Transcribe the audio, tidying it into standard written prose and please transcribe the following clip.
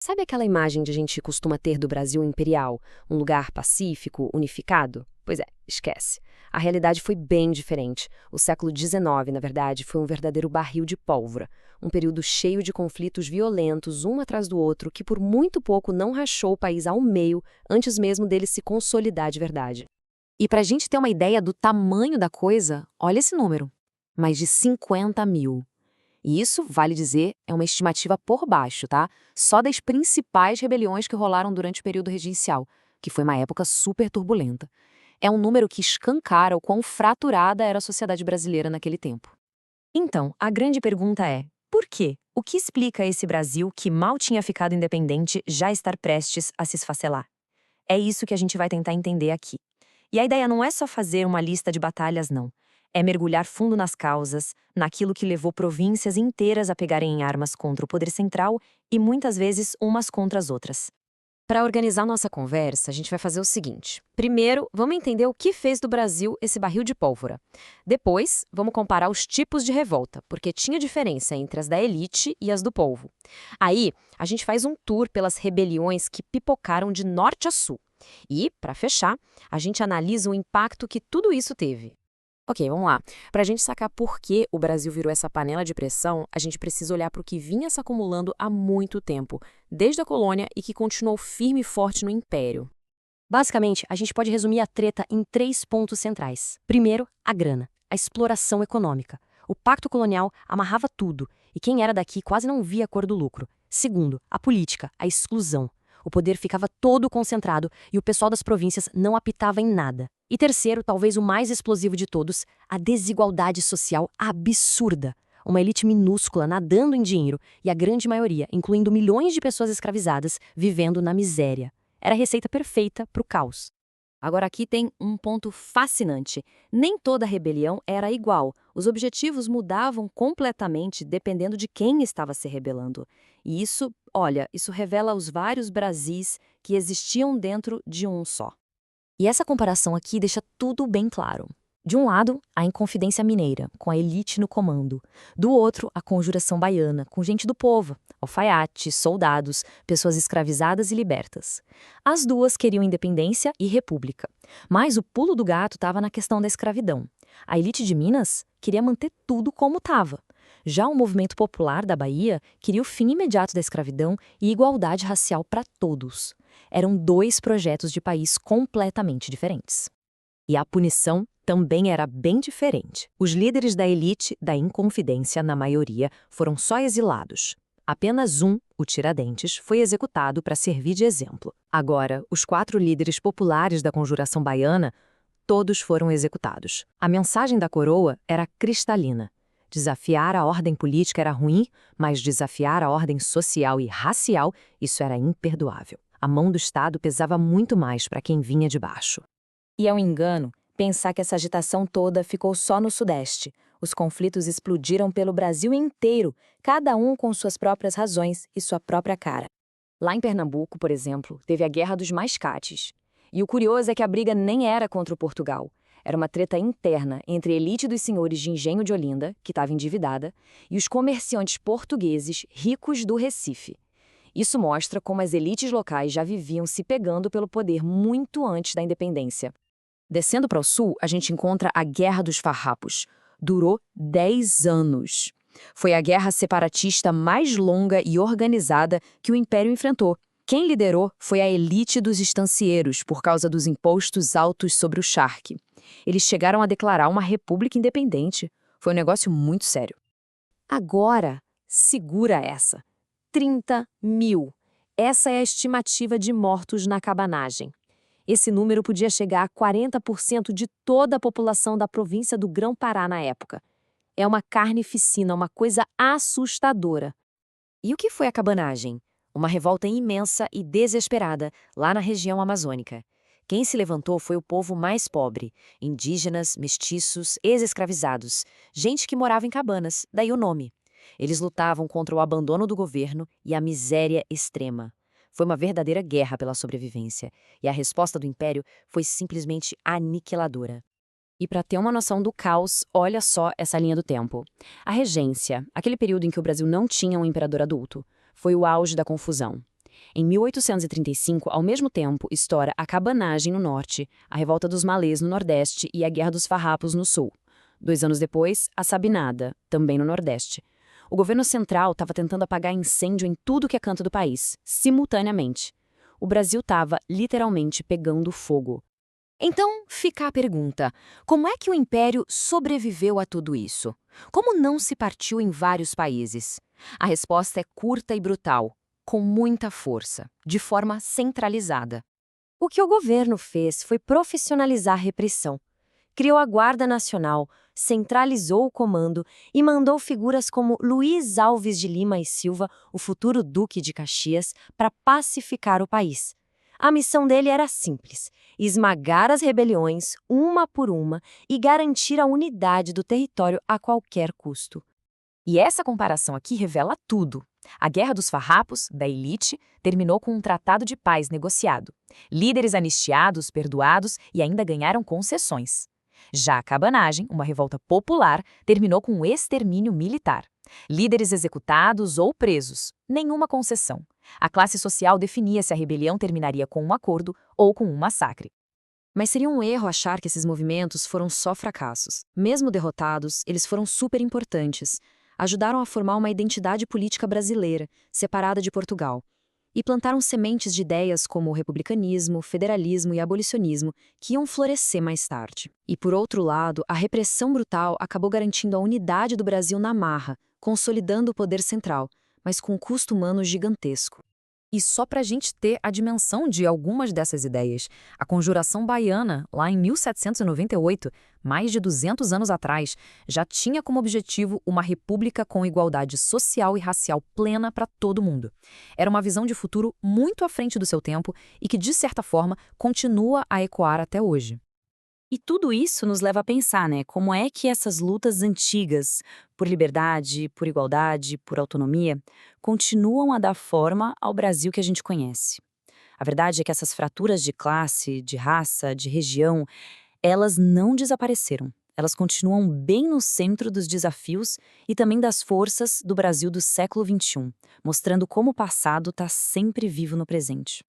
Sabe aquela imagem que a gente costuma ter do Brasil imperial, um lugar pacífico, unificado? Pois é, esquece. A realidade foi bem diferente. O século XIX, na verdade, foi um verdadeiro barril de pólvora. Um período cheio de conflitos violentos, um atrás do outro, que por muito pouco não rachou o país ao meio, antes mesmo dele se consolidar de verdade. E para a gente ter uma ideia do tamanho da coisa, olha esse número: mais de 50 mil. E isso, vale dizer, é uma estimativa por baixo, tá? Só das principais rebeliões que rolaram durante o período regencial, que foi uma época super turbulenta. É um número que escancara o quão fraturada era a sociedade brasileira naquele tempo. Então, a grande pergunta é: por quê? O que explica esse Brasil que mal tinha ficado independente já estar prestes a se esfacelar? É isso que a gente vai tentar entender aqui. E a ideia não é só fazer uma lista de batalhas, não. É mergulhar fundo nas causas, naquilo que levou províncias inteiras a pegarem em armas contra o poder central e muitas vezes umas contra as outras. Para organizar nossa conversa, a gente vai fazer o seguinte. Primeiro, vamos entender o que fez do Brasil esse barril de pólvora. Depois, vamos comparar os tipos de revolta, porque tinha diferença entre as da elite e as do povo. Aí, a gente faz um tour pelas rebeliões que pipocaram de norte a sul. E, para fechar, a gente analisa o impacto que tudo isso teve. Ok, vamos lá. Para a gente sacar por que o Brasil virou essa panela de pressão, a gente precisa olhar para o que vinha se acumulando há muito tempo, desde a colônia e que continuou firme e forte no Império. Basicamente, a gente pode resumir a treta em 3 pontos centrais. Primeiro, a grana, a exploração econômica. O pacto colonial amarrava tudo, e quem era daqui quase não via a cor do lucro. Segundo, a política, a exclusão. O poder ficava todo concentrado e o pessoal das províncias não apitava em nada. E terceiro, talvez o mais explosivo de todos, a desigualdade social absurda. Uma elite minúscula nadando em dinheiro e a grande maioria, incluindo milhões de pessoas escravizadas, vivendo na miséria. Era a receita perfeita para o caos. Agora aqui tem um ponto fascinante. Nem toda rebelião era igual. Os objetivos mudavam completamente dependendo de quem estava se rebelando. E isso, olha, isso revela os vários Brasis que existiam dentro de um só. E essa comparação aqui deixa tudo bem claro. De um lado, a Inconfidência Mineira, com a elite no comando. Do outro, a Conjuração Baiana, com gente do povo, alfaiates, soldados, pessoas escravizadas e libertas. As duas queriam independência e república. Mas o pulo do gato estava na questão da escravidão. A elite de Minas queria manter tudo como estava. Já o movimento popular da Bahia queria o fim imediato da escravidão e igualdade racial para todos. Eram 2 projetos de país completamente diferentes. E a punição também era bem diferente. Os líderes da elite, da Inconfidência, na maioria, foram só exilados. Apenas um, o Tiradentes, foi executado para servir de exemplo. Agora, os 4 líderes populares da Conjuração Baiana, todos foram executados. A mensagem da coroa era cristalina. Desafiar a ordem política era ruim, mas desafiar a ordem social e racial, isso era imperdoável. A mão do Estado pesava muito mais para quem vinha de baixo. E é um engano pensar que essa agitação toda ficou só no Sudeste. Os conflitos explodiram pelo Brasil inteiro, cada um com suas próprias razões e sua própria cara. Lá em Pernambuco, por exemplo, teve a Guerra dos Mascates. E o curioso é que a briga nem era contra o Portugal. Era uma treta interna entre a elite dos senhores de engenho de Olinda, que estava endividada, e os comerciantes portugueses ricos do Recife. Isso mostra como as elites locais já viviam se pegando pelo poder muito antes da independência. Descendo para o sul, a gente encontra a Guerra dos Farrapos. Durou 10 anos. Foi a guerra separatista mais longa e organizada que o Império enfrentou. Quem liderou foi a elite dos estancieiros, por causa dos impostos altos sobre o charque. Eles chegaram a declarar uma república independente. Foi um negócio muito sério. Agora, segura essa. 30 mil. Essa é a estimativa de mortos na cabanagem. Esse número podia chegar a 40% de toda a população da província do Grão-Pará na época. É uma carnificina, uma coisa assustadora. E o que foi a cabanagem? Uma revolta imensa e desesperada lá na região amazônica. Quem se levantou foi o povo mais pobre, indígenas, mestiços, ex-escravizados, gente que morava em cabanas, daí o nome. Eles lutavam contra o abandono do governo e a miséria extrema. Foi uma verdadeira guerra pela sobrevivência, e a resposta do Império foi simplesmente aniquiladora. E para ter uma noção do caos, olha só essa linha do tempo. A regência, aquele período em que o Brasil não tinha um imperador adulto, foi o auge da confusão. Em 1835, ao mesmo tempo, estoura a cabanagem no norte, a revolta dos malês no nordeste e a Guerra dos Farrapos no sul. 2 anos depois, a Sabinada, também no nordeste. O governo central estava tentando apagar incêndio em tudo que é canto do país, simultaneamente. O Brasil estava literalmente pegando fogo. Então, fica a pergunta: como é que o Império sobreviveu a tudo isso? Como não se partiu em vários países? A resposta é curta e brutal: com muita força, de forma centralizada. O que o governo fez foi profissionalizar a repressão. Criou a Guarda Nacional, centralizou o comando e mandou figuras como Luiz Alves de Lima e Silva, o futuro Duque de Caxias, para pacificar o país. A missão dele era simples: esmagar as rebeliões, uma por uma, e garantir a unidade do território a qualquer custo. E essa comparação aqui revela tudo. A Guerra dos Farrapos, da elite, terminou com um tratado de paz negociado. Líderes anistiados, perdoados e ainda ganharam concessões. Já a cabanagem, uma revolta popular, terminou com um extermínio militar. Líderes executados ou presos, nenhuma concessão. A classe social definia se a rebelião terminaria com um acordo ou com um massacre. Mas seria um erro achar que esses movimentos foram só fracassos. Mesmo derrotados, eles foram super importantes. Ajudaram a formar uma identidade política brasileira, separada de Portugal. E plantaram sementes de ideias como o republicanismo, federalismo e abolicionismo, que iam florescer mais tarde. E, por outro lado, a repressão brutal acabou garantindo a unidade do Brasil na marra, consolidando o poder central, mas com um custo humano gigantesco. E só para a gente ter a dimensão de algumas dessas ideias, a Conjuração Baiana, lá em 1798, mais de 200 anos atrás, já tinha como objetivo uma república com igualdade social e racial plena para todo mundo. Era uma visão de futuro muito à frente do seu tempo e que, de certa forma, continua a ecoar até hoje. E tudo isso nos leva a pensar, como é que essas lutas antigas, por liberdade, por igualdade, por autonomia, continuam a dar forma ao Brasil que a gente conhece. A verdade é que essas fraturas de classe, de raça, de região, elas não desapareceram. Elas continuam bem no centro dos desafios e também das forças do Brasil do século XXI, mostrando como o passado está sempre vivo no presente.